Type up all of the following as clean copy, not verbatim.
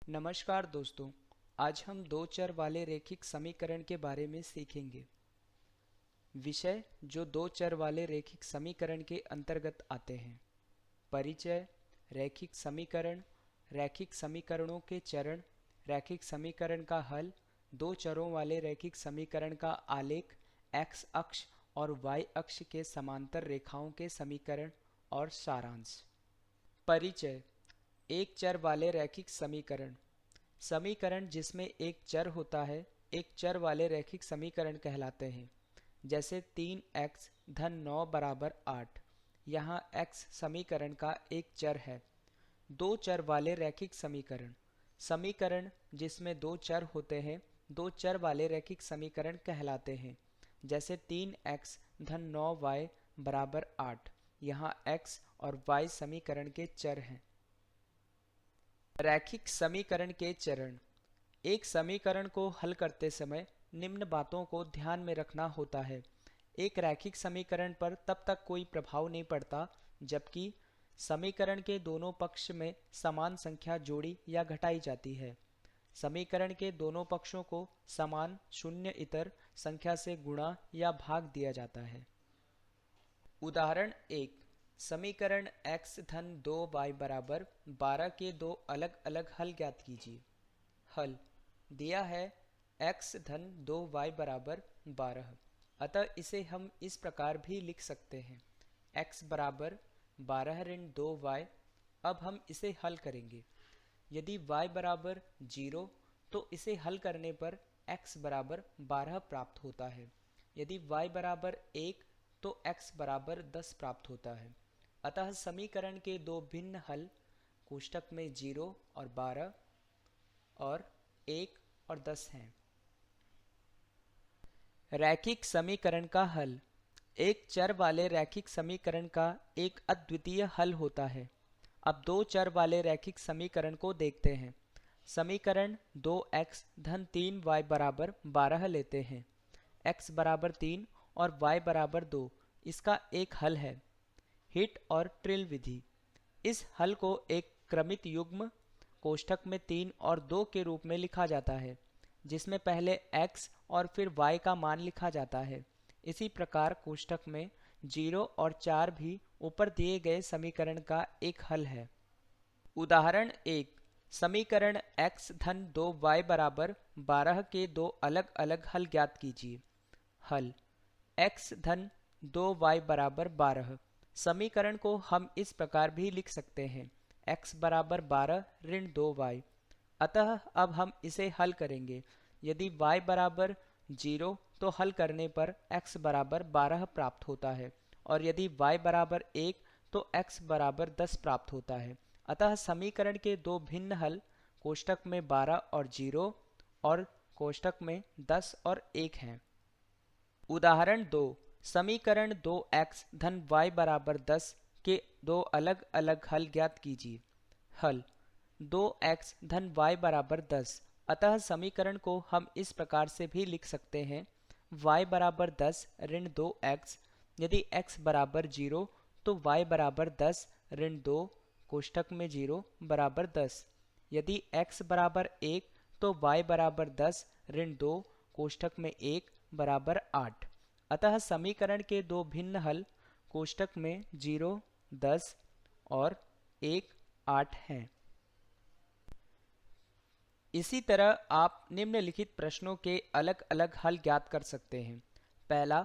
नमस्कार दोस्तों। आज हम दो चर वाले रैखिक समीकरण के बारे में सीखेंगे। विषय जो दो चर वाले रैखिक समीकरण के अंतर्गत आते हैं। परिचय, रैखिक समीकरण, रैखिक समीकरणों के चरण, रैखिक समीकरण का हल, दो चरों वाले रैखिक समीकरण का आलेख, एक्स अक्ष और वाई अक्ष के समांतर रेखाओं के समीकरण और सारांश। परिचय। एक चर वाले रैखिक समीकरण समीकरण जिसमें एक चर होता है एक चर वाले रैखिक समीकरण कहलाते हैं। जैसे 3x धन 9 बराबर 8। यहाँ x समीकरण का एक चर है। दो चर वाले रैखिक समीकरण समीकरण जिसमें दो चर होते हैं दो चर वाले रैखिक समीकरण कहलाते हैं। जैसे 3x धन 9y बराबर 8। यहाँ x और y समीकरण के चर हैं। रैखिक समीकरण के चरण। एक समीकरण को हल करते समय निम्न बातों को ध्यान में रखना होता है। एक रैखिक समीकरण पर तब तक कोई प्रभाव नहीं पड़ता जबकि समीकरण के दोनों पक्ष में समान संख्या जोड़ी या घटाई जाती है। समीकरण के दोनों पक्षों को समान शून्य इतर संख्या से गुणा या भाग दिया जाता है। उदाहरण 1। समीकरण x धन 2y बराबर 12 के दो अलग अलग हल ज्ञात कीजिए। हल दिया है x धन 2y बराबर 12। अतः इसे हम इस प्रकार भी लिख सकते हैं x बराबर 12 ऋण 2y। अब हम इसे हल करेंगे। यदि y बराबर 0 तो इसे हल करने पर x बराबर 12 प्राप्त होता है। यदि y बराबर 1 तो x बराबर 10 प्राप्त होता है। अतः समीकरण के दो भिन्न हल कोष्ठक में 0 और 12 और 1 और 10 हैं। रैखिक समीकरण का हल। एक चर वाले रैखिक समीकरण का एक अद्वितीय हल होता है। अब दो चर वाले रैखिक समीकरण को देखते हैं। समीकरण 2x धन 3y बराबर 12 लेते हैं। x बराबर 3 और y बराबर 2 इसका एक हल है। हिट और ट्रिल विधि। इस हल को एक क्रमित युग्म कोष्ठक में 3 और 2 के रूप में लिखा जाता है जिसमें पहले x और फिर y का मान लिखा जाता है। इसी प्रकार कोष्ठक में 0 और 4 भी ऊपर दिए गए समीकरण का एक हल है। उदाहरण 1। समीकरण x धन 2y बराबर 12 के दो अलग अलग हल ज्ञात कीजिए। हल x धन 2y बराबर 12। समीकरण को हम इस प्रकार भी लिख सकते हैं x बराबर 12 ऋण 2y। अतः अब हम इसे हल करेंगे। यदि y बराबर 0 तो हल करने पर x बराबर 12 प्राप्त होता है और यदि y बराबर 1 तो x बराबर 10 प्राप्त होता है। अतः समीकरण के दो भिन्न हल कोष्ठक में 12 और 0 और कोष्ठक में 10 और 1 हैं। उदाहरण 2। समीकरण 2x धन y बराबर 10 के दो अलग अलग हल ज्ञात कीजिए। हल 2x धन y बराबर 10। अतः समीकरण को हम इस प्रकार से भी लिख सकते हैं y बराबर 10 ऋण 2x। यदि x बराबर 0 तो y बराबर 10 ऋण 2 कोष्ठक में 0 बराबर 10। यदि x बराबर 1 तो y बराबर 10 ऋण 2 कोष्ठक में 1 बराबर 8। अतः समीकरण के दो भिन्न हल कोष्ठक में 0, 10 और 1, 8 हैं। इसी तरह आप निम्नलिखित प्रश्नों के अलग अलग हल ज्ञात कर सकते हैं। पहला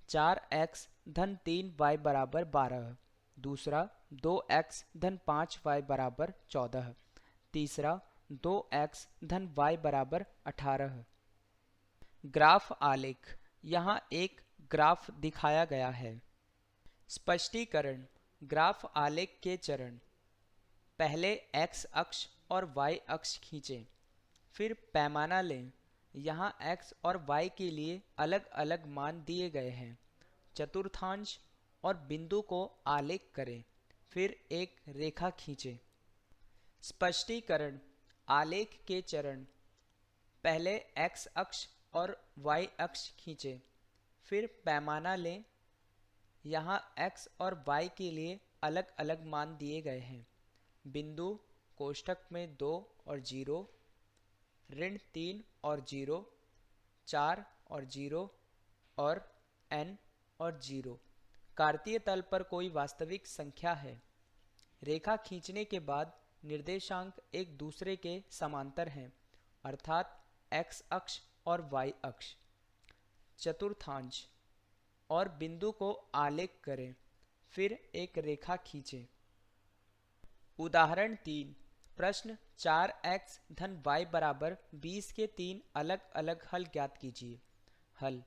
4x धन 3y बराबर 12। दूसरा 2x धन 5y बराबर 14। तीसरा 2x धन y बराबर 18। ग्राफ आलेख। यहाँ एक ग्राफ दिखाया गया है। स्पष्टीकरण। ग्राफ आलेख के चरण। पहले x अक्ष और y अक्ष खींचें, फिर पैमाना लें। यहाँ x और y के लिए अलग अलग मान दिए गए हैं। चतुर्थांश और बिंदु को आलेख करें, फिर एक रेखा खींचें। स्पष्टीकरण। आलेख के चरण। पहले x अक्ष और y अक्ष खींचें, फिर पैमाना लें। यहाँ x और y के लिए अलग अलग मान दिए गए हैं। बिंदु कोष्ठक में 2 और 0, ऋण 3 और 0, 4 और 0 और n और 0 कार्तीय तल पर कोई वास्तविक संख्या है। रेखा खींचने के बाद निर्देशांक एक दूसरे के समांतर हैं, अर्थात x अक्ष और y अक्ष। चतुर्थांश और बिंदु को आलेख करें, फिर एक रेखा खींचें। उदाहरण 3, प्रश्न 4x धन y बराबर 20 के 3 अलग अलग हल ज्ञात कीजिए। हल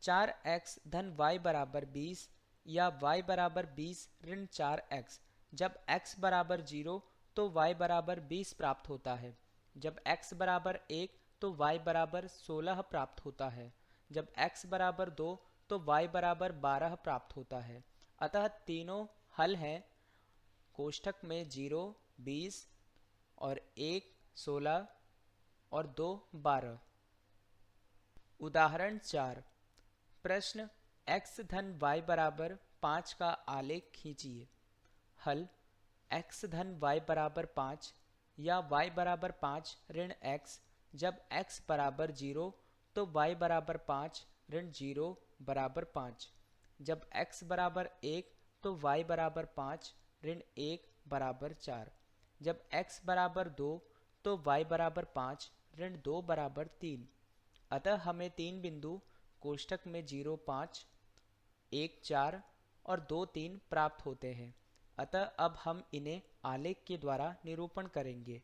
4x धन y बराबर 20 या y बराबर 20 ऋण 4x। जब x बराबर 0 तो y बराबर 20 प्राप्त होता है। जब x बराबर 1 तो y बराबर 16 प्राप्त होता है। जब x बराबर 2 तो y बराबर 12 प्राप्त होता है। अतः तीनों हल हैं। कोष्ठक में 0 20 और 1 16 और 2 12। उदाहरण 4, प्रश्न x धन y बराबर 5 का आलेख खींचिए। हल x धन y बराबर 5 या y बराबर 5 ऋण x। जब x बराबर 0 तो y बराबर 5 ऋण 0 बराबर 5। जब x बराबर 1 तो y बराबर 5 ऋण 1 बराबर 4। जब x बराबर 2 तो y बराबर 5 ऋण 2 बराबर 3। अतः हमें तीन बिंदु कोष्ठक में 0 5 1 4 और 2 3 प्राप्त होते हैं। अतः अब हम इन्हें आलेख के द्वारा निरूपण करेंगे।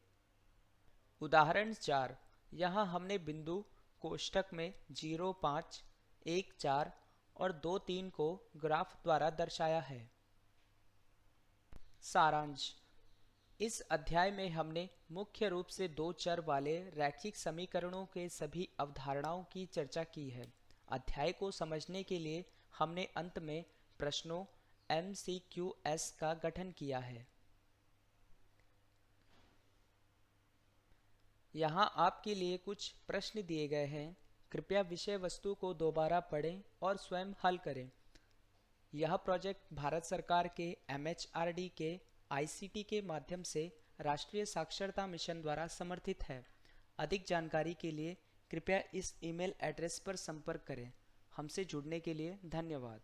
उदाहरण 4, यहाँ हमने बिंदु कोष्ठक में 0 5 1 4 और 2 3 को ग्राफ द्वारा दर्शाया है। सारांश, इस अध्याय में हमने मुख्य रूप से दो चर वाले रैखिक समीकरणों के सभी अवधारणाओं की चर्चा की है। अध्याय को समझने के लिए हमने अंत में प्रश्नों MCQs का गठन किया है। यहाँ आपके लिए कुछ प्रश्न दिए गए हैं। कृपया विषय वस्तु को दोबारा पढ़ें और स्वयं हल करें। यह प्रोजेक्ट भारत सरकार के MHRD के ICT के माध्यम से राष्ट्रीय साक्षरता मिशन द्वारा समर्थित है। अधिक जानकारी के लिए कृपया इस ईमेल एड्रेस पर संपर्क करें। हमसे जुड़ने के लिए धन्यवाद।